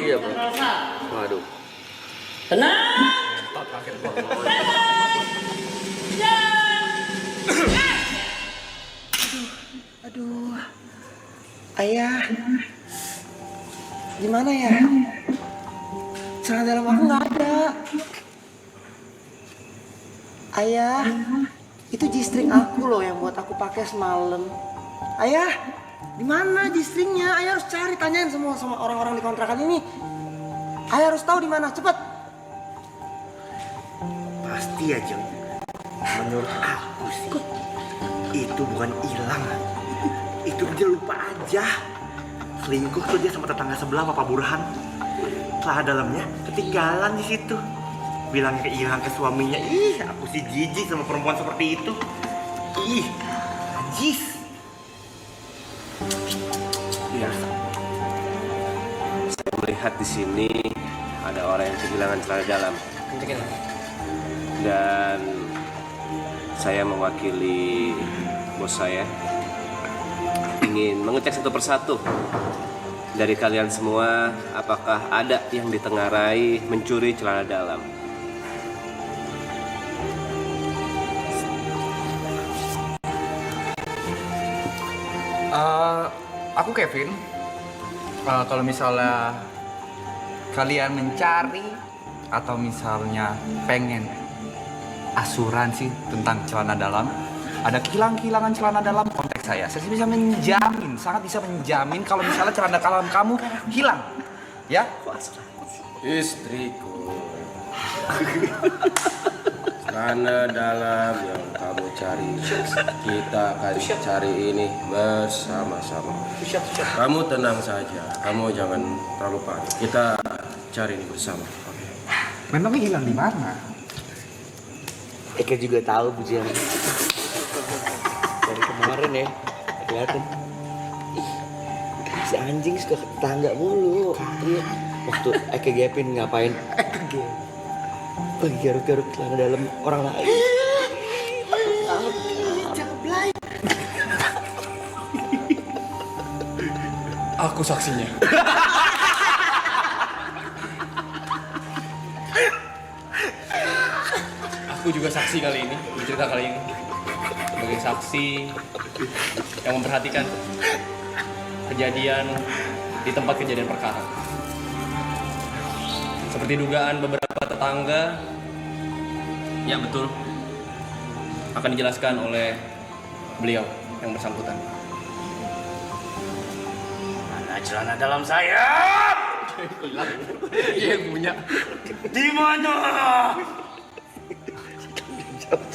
Iya, Bro. Waduh. Tenang. Aduh. Ayah. Gimana ya? Celana dalam aku nggak ada. Ayah, itu G-string aku loh yang buat aku pakai semalam. Ayah, di mana G-stringnya? Ayah harus cari, tanyain semua sama orang-orang di kontrakan ini. Ayah harus tahu di mana, cepet. Pasti ya, Jeng. Menurut aku sih, itu bukan hilang. Itu dia lupa aja. Selingkuh tuh dia sama tetangga sebelah Pak Burhan. Celana dalamnya ketinggalan di situ. Bilangnya hilang ke suaminya. Ih, aku sih jijik sama perempuan seperti itu. Ih, najis. Iya. Saya melihat di sini ada orang yang kehilangan celana dalam. Dan saya mewakili bos saya ingin mengecek satu persatu dari kalian semua, apakah ada yang ditengarai mencuri celana dalam. Aku Kevin. Kalau misalnya kalian mencari atau misalnya pengen asuransi tentang celana dalam, ada kehilangan celana dalam, kontak saya. Saya bisa menjamin, sangat bisa menjamin kalau misalnya celana dalam kamu hilang, ya? Istriku, celana dalam yang kamu cari, kita akan cari ini bersama-sama. Kamu tenang saja, kamu jangan terlalu panik. Kita cari ini bersama. Memangnya hilang di mana? Eka juga tahu, Bujang. Dari kemarin ya, kelihatan. Ih, si anjing suka ke tetangga mulu. Iya. Waktu Eka gapin ngapain? Lagi garuk-garuk celana dalam orang lain. Aku saksinya. Aku juga saksi kali ini, bercerita kali ini sebagai saksi yang memperhatikan kejadian di tempat kejadian perkara. Seperti dugaan beberapa tetangga, ya betul, akan dijelaskan oleh beliau yang bersangkutan. Mana celana dalam saya? Iya punya. Di mana?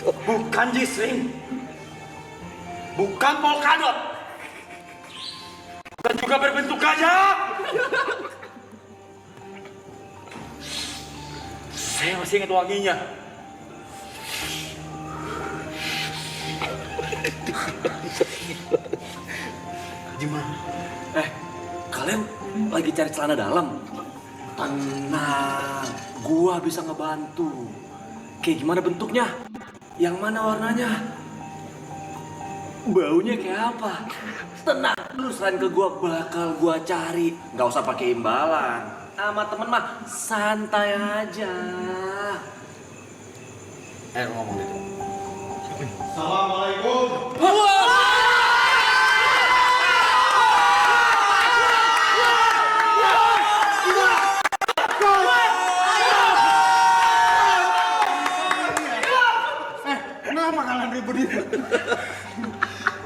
Bukan G-string, bukan polkadot, bukan juga berbentuk gajah. Saya masih ingat wanginya. Gimana? Kalian lagi cari celana dalam? Tenang, gua bisa ngebantu. Kayak gimana bentuknya? Yang mana warnanya? Baunya kayak apa? Tenang, lu selain ke gua bakal gua cari. Gak usah pakai imbalan. Sama temen mah santai aja. Ngomong gitu. Assalamualaikum. Kenapa kalian ribut-ribut?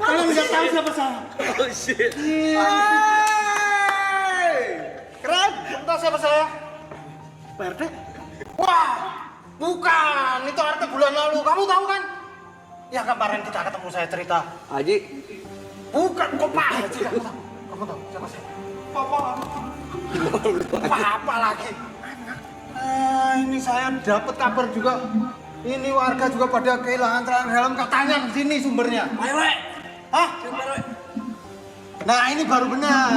Kalian nggak tahu siapa saya? Oh shit. Keren, tahu siapa saya? Pak RT? Wah, bukan. Itu RT bulan lalu. Kamu tahu kan? Ya kemarin kita ketemu, saya cerita. Haji. Bukan, kok Pak Haji. Kamu tahu siapa saya? Papa. Apa lagi? Ini saya dapat kabar juga. Ini warga juga pada kehilangan celana dalam, katanya di sini sumbernya. Pak RW. Hah? Nah, ini baru benar.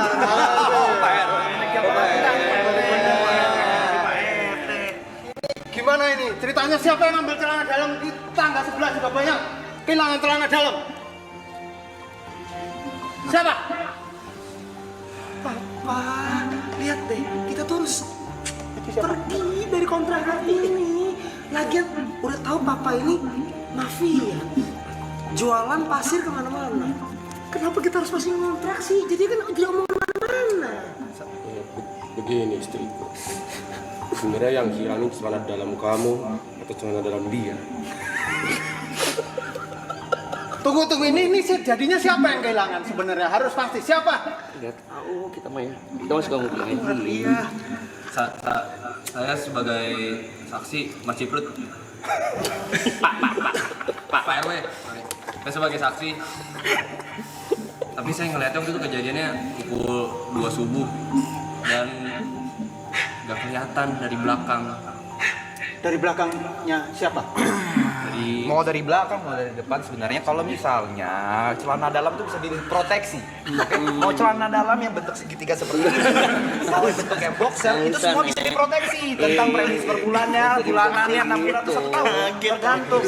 Gimana ini? Ceritanya siapa yang ngambil celana dalam? Di tangga sebelah juga banyak kehilangan celana dalam. Siapa? Papa, lihat deh, kita tuh harus pergi dari kontrakan ini. Lagian udah tahu papa ini mafia, jualan pasir kemana-mana. Kenapa kita harus masih ngontrak sih? Jadi kan dia mau kemana-mana. Begini istriku, sebenarnya yang hilang ini celana dalam kamu atau celana dalam dia? Tunggu, ini jadinya siapa yang kehilangan sebenarnya? Harus pasti siapa? Nggak tahu kita mah ya. Kita mah suka ngomongin. Iya. Saya sebagai saksi Mas Ciprut. Pak RW. Saya sebagai saksi. Tapi saya ngeliatnya waktu itu kejadiannya pukul 2 subuh dan nggak kelihatan dari belakang. Dari belakangnya siapa? Mau dari belakang, mau dari depan, sebenarnya kalau misalnya celana dalam itu bisa diproteksi. Oke? Mau celana dalam yang bentuk segitiga seperti ini, mau bentuk kayak boxer, itu semua bisa diproteksi tentang premis per bulannya, bulanannya, 6 bulan atau 1 tahun, tergantung.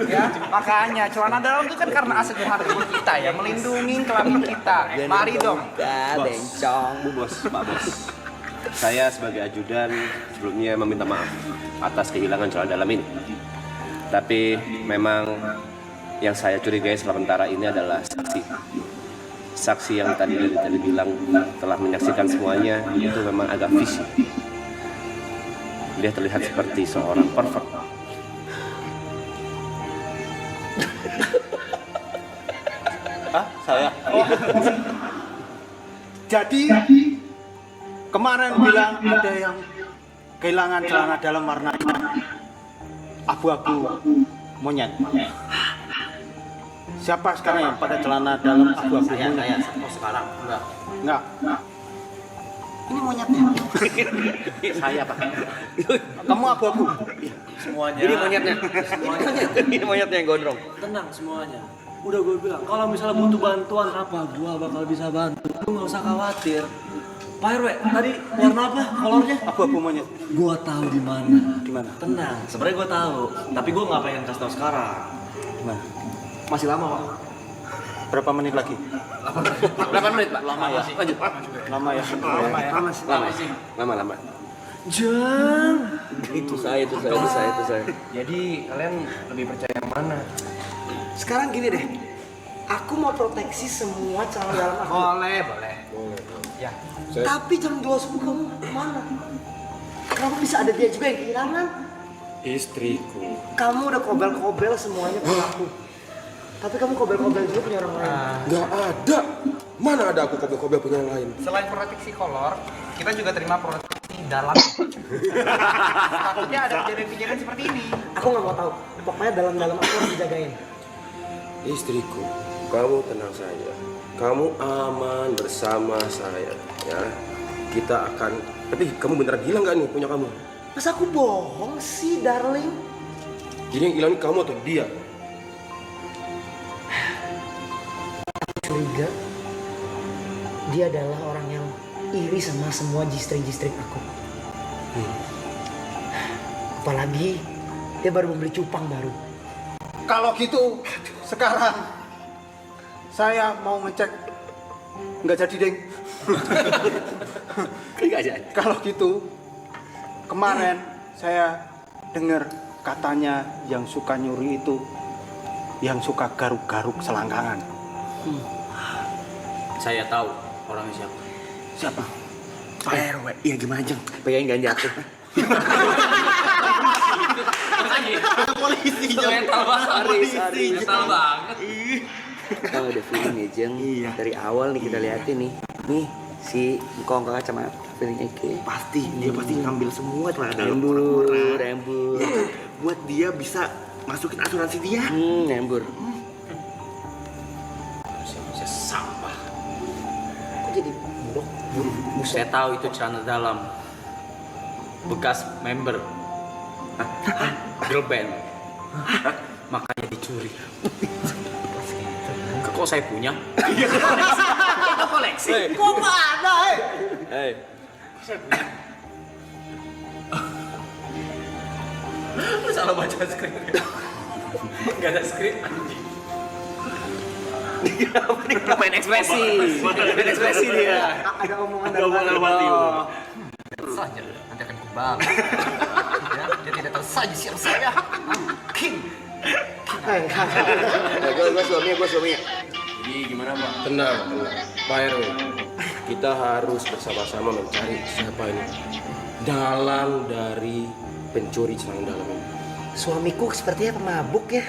Ya, makanya celana dalam itu kan karena aset berharga kita ya, melindungi kelamin kita. Mari dong. Bos, Pak Bos. Saya sebagai ajudan sebelumnya meminta maaf atas kehilangan celana dalam ini. Tapi memang yang saya curigai sementara ini adalah saksi. Saksi yang tadi bilang telah menyaksikan semuanya itu memang agak fisik. Dia terlihat seperti seorang perfect. Saya. Oh. Jadi kemarin bilang ada yang kehilangan celana dalam warna abu-abu monyet. Siapa sekarang yang pakai celana dalam abu-abu monyet? Sekarang Enggak. Ini monyetnya. saya Pak. Kamu abu-abu. Semuanya. Ini monyetnya. Ini monyetnya yang gondrong. Tenang semuanya. Udah gue bilang, kalau misalnya butuh bantuan apa, gue bakal bisa bantu. Lu nggak usah khawatir. Pak RW, tadi warna apa kolornya? Abu-abu monyet. Gue tahu di mana. Di mana? Tenang, sebenarnya gue tahu. Tapi gue nggak pengen kasih tahu sekarang. Gimana? Masih lama, Pak. Berapa menit lagi? 8 menit Pak. Lama ya. Lanjut. Lama ya. Lama. Jang. Itu saya. Jadi kalian lebih percaya yang mana? Sekarang gini deh. Aku mau proteksi semua celana dalam aku. Boleh. Ya. Tapi jam 2 subuh kamu mana? Kenapa bisa ada dia juga yang kehilangan? Istriku. Kamu udah kobel-kobel semuanya punya aku. Tapi kamu kobel-kobel juga punya orang lain. Nggak ada. Mana ada aku kobel-kobel punya yang lain? Selain proteksi kolor, kita juga terima proteksi dalam. Takutnya ada kejadian-kejadian seperti ini. Aku nggak mau tahu. Pokoknya dalam-dalam aku harus dijagain. Istriku, kamu tenang saja. Kamu aman bersama saya, ya. Kita akan. Tapi kamu beneran hilang nggak nih punya kamu? Masa aku bohong sih, darling? Jadi yang hilang ini kamu atau dia? Curiga dia adalah orang yang iri sama semua jistring-jistring aku. Apalagi dia baru membeli cupang baru. Kalau gitu, sekarang saya mau ngecek. Nggak jadi, Deng. Kalau gitu, kemarin saya dengar katanya yang suka nyuri itu yang suka garuk-garuk selangkangan. Saya tahu orangnya siapa. Siapa? Pak RW, iya gimana Jeng? Pengen gak jatuh. Polisi Mental banget. Mental banget. Kalau udah feeling ya Jeng. Dari awal nih kita liatin nih. Nih si Ngkong kakak sama feelingnya ke. Pasti, dia pasti ngambil semua celana dalam Rembur. Ya kan? Buat dia bisa masukin asuransi dia. Rembur. Kok jadi buruk? Saya tahu itu celana dalam bekas member girl band. Makanya dicuri. Kok saya punya? Koleksi. Kok nggak ada, Hey. Lu salah baca skrip. Gak ada skrip anjing. Main ekspresi dia. Ada omongan Ada omongan mati. saja nanti akan kembali. Ya, dia tidak tahu saja siapa saya. King. Gue suaminya. Jadi gimana Pak? Tenang. Pak RW, kita harus bersama-sama mencari siapa ini dalang dari pencuri celana dalam ini. Suamiku sepertinya pemabuk ya.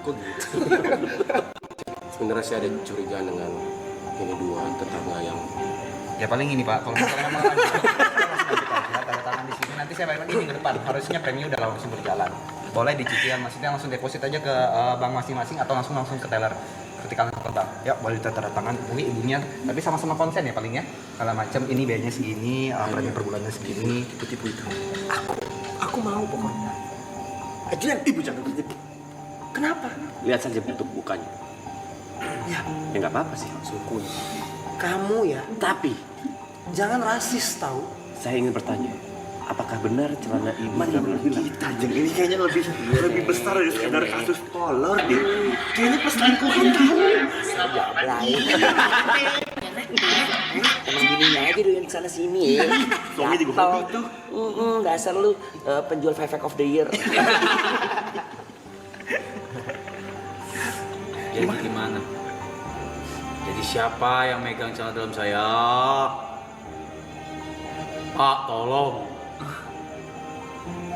Kok gitu? Sebenarnya saya ada curigaan dengan ini dua tetangga yang Ya paling ini Pak, kalau misalnya memang ada tanda tangan di sini, nanti saya bayar lagi minggu depan. Harusnya premi udah langsung berjalan. Boleh dicicilan, maksudnya langsung deposit aja ke bank masing-masing atau langsung ke teller ketika langsung ke bank. Ya boleh tanda tangan ibunya, tapi sama-sama konsen ya paling ya. Kalau macam ini biayanya segini, premi per bulannya segini, tipe-tipe itu. Aku mau pokoknya. Ajudan, ibu jangan begitu. Kenapa? Lihat saja bentuk mukanya. Ya, Ya nggak apa-apa sih, suku. kamu ya. Tapi jangan rasis tahu. Saya ingin bertanya, apakah benar celana ini Menurut kita, Jeng, ini kayaknya lebih besar dari sekedar kasus kolor deh. Kayaknya perselingkuhan tahu. Emang bininya aja doyan sana sini ya. Suami juga hobi tuh. Dasar lu penjual Five of the Year. Jadi gimana? Jadi siapa yang megang celana dalam saya? Pak, tolong.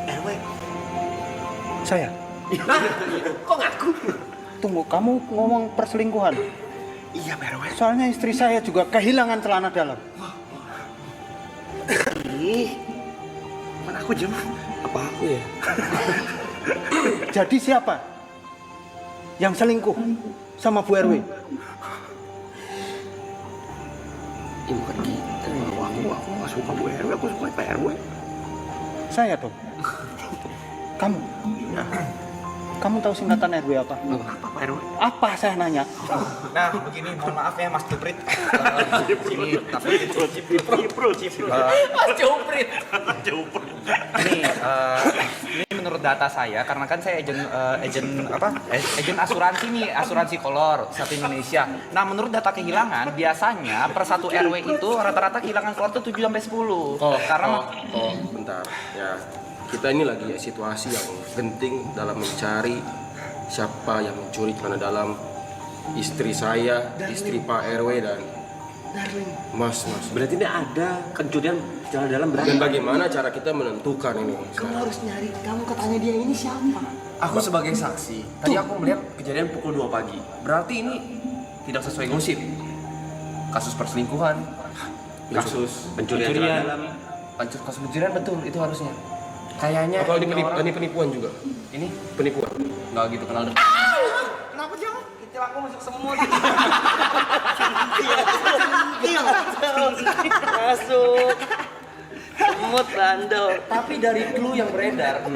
RW, Saya. kok ngaku? Tunggu, kamu ngomong perselingkuhan. Iya, Pak RW. Soalnya istri saya juga kehilangan celana dalam. Ih, Mana aku, Jeng? apa aku ya? Jadi siapa yang selingkuh sama Bu RW? Ih, bukan kita. Aku nggak suka Bu RW, aku suka Pak RW. Saya dong. Kamu. Kamu tahu singkatan RW apa? Apa Pak RW? Apa saya nanya? Nah, begini, mohon maaf ya Mas Juprit. Sini, tapi Mas Juprit. ini menurut data saya, karena kan saya agen asuransi nih, asuransi kolor satu Indonesia. Nah, menurut data kehilangan, biasanya per satu RW itu rata-rata kehilangan kolor tuh 7 sampai 10. Karena bentar ya, kita ini lagi situasi yang genting dalam mencari siapa yang mencuri celana dalam istri saya, istri Pak RW dan Mas. Berarti ini ada pencurian celana dalam Dan bagaimana cara kita menentukan ini? Kamu harus nyari, kamu katanya dia ini siapa? Aku sebagai saksi, tadi aku melihat kejadian pukul 2 pagi. Berarti ini tidak sesuai gosip. Kasus perselingkuhan, kasus pencurian celana dalam. kasus pencurian betul itu harusnya. Kayaknya Atau ini penipuan juga? ini Penipuan. nggak gitu kenal deh. Kenapa jangan? Itil aku masuk semut. Masuk. Semut bandel. Tapi dari clue yang beredar,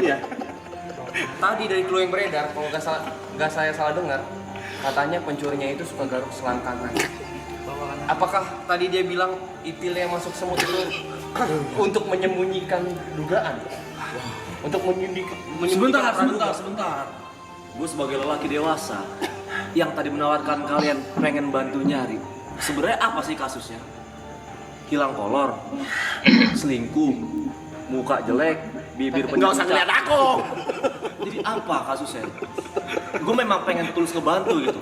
tadi dari clue yang beredar, kalau nggak saya salah dengar, katanya pencurinya itu suka garuk selangkangan. Apakah tadi dia bilang itilnya masuk semut itu untuk menyembunyikan dugaan? Untuk menyembunyikan Sebentar. Gue sebagai lelaki dewasa yang tadi menawarkan kalian pengen bantu nyari. Sebenarnya apa sih kasusnya? Hilang kolor, selingkuh, muka jelek, bibir penyuka. Nggak usah ngeliat aku. Jadi apa kasusnya? Gue memang pengen tulus ngebantu gitu.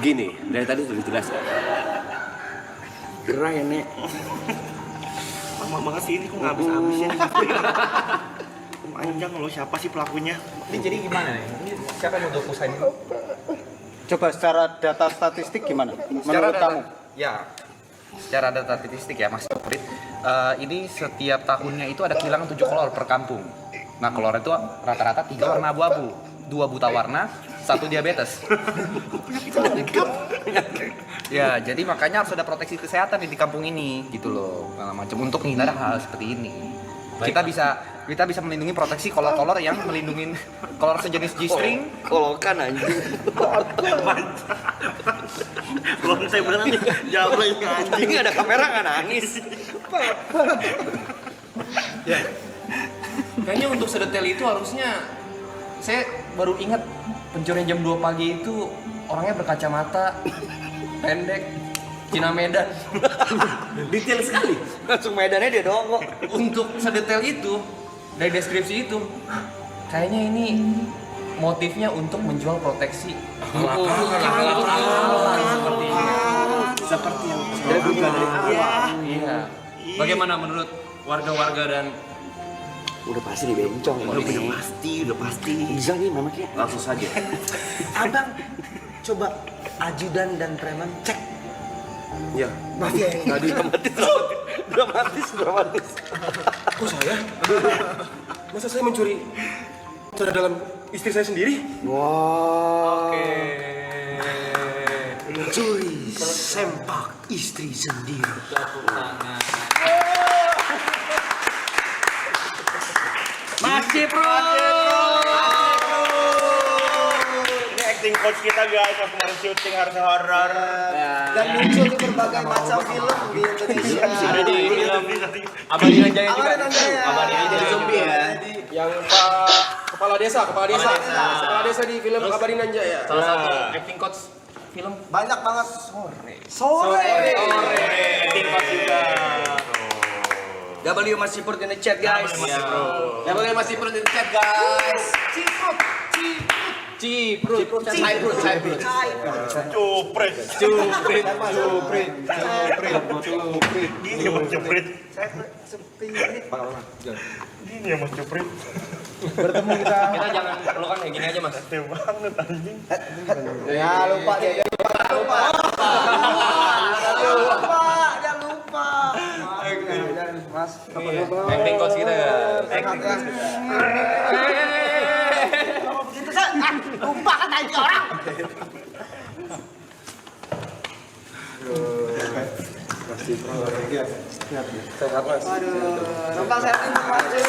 Gini, dari tadi sudah jelas ya. Gerah ya, Nek. Lama banget sih ini kok nggak habis-habis ya. Panjang loh, siapa sih pelakunya? Ini jadi gimana nih? Ini siapa yang mau usaha ini? Coba secara data statistik gimana? Menurut kamu? Ya, secara data statistik ya Mas Juprit, ini setiap tahunnya itu ada kehilangan 7 kolor per kampung. Nah, kolor itu rata-rata 3 warna abu-abu, 2 buta warna, 1 diabetes. Ya, jadi makanya harus ada proteksi kesehatan di kampung ini, gitu loh. Nah, macam untuk menghindari hal seperti ini. Kita bisa melindungi proteksi kolor-kolor yang melindungi kolor sejenis G-string. Kolokan anjing. Kalau saya beneran nih, jawab lagi anjing. Ini ada kamera nggak nangis. Ya. Kayaknya untuk sedetail itu harusnya saya baru ingat pencurian jam 2 pagi itu orangnya berkacamata, pendek, Cina Medan. Detail sekali. Langsung medannya dia doang kok. Untuk sedetail itu, dari deskripsi itu, kayaknya ini motifnya untuk menjual proteksi Seperti yang Iya. Bagaimana menurut warga-warga dan Udah pasti dibencong ini. udah pasti. Bisa nih memangnya. Langsung saja. Abang, coba ajudan dan preman cek Ya. mafia yang Tadi Dramatis. Kok saya? Masa saya mencuri cara dalam istri saya sendiri? Wah. mencuri sempak istri sendiri. Masih bro. Ini acting coach kita guys, yang kemarin syuting harus horor. Dan muncul di berbagai macam film di Indonesia. ada di film Abadinan Jaya juga. Abadinan Jaya. Abadinan Jaya zombie ya. Yang Pak Kepala Desa di film Abadinan Jaya. Salah satu acting coach film. Banyak banget sore. Acting coach juga. W masih put in the chat guys. W masih perlu di chat guys. Ciprut. Cuprit. Gini ya Mas Cuprit. Gini ya Mas Cuprit. Kita jangan pelukan kayak gini aja mas. Teh banget anjing. Ya lupa dia lupa. Mas. Acting coach kita ya. Begitu kan? Lupa kan tadi orang. Sehat mas. Aduh, numpang saya informasi.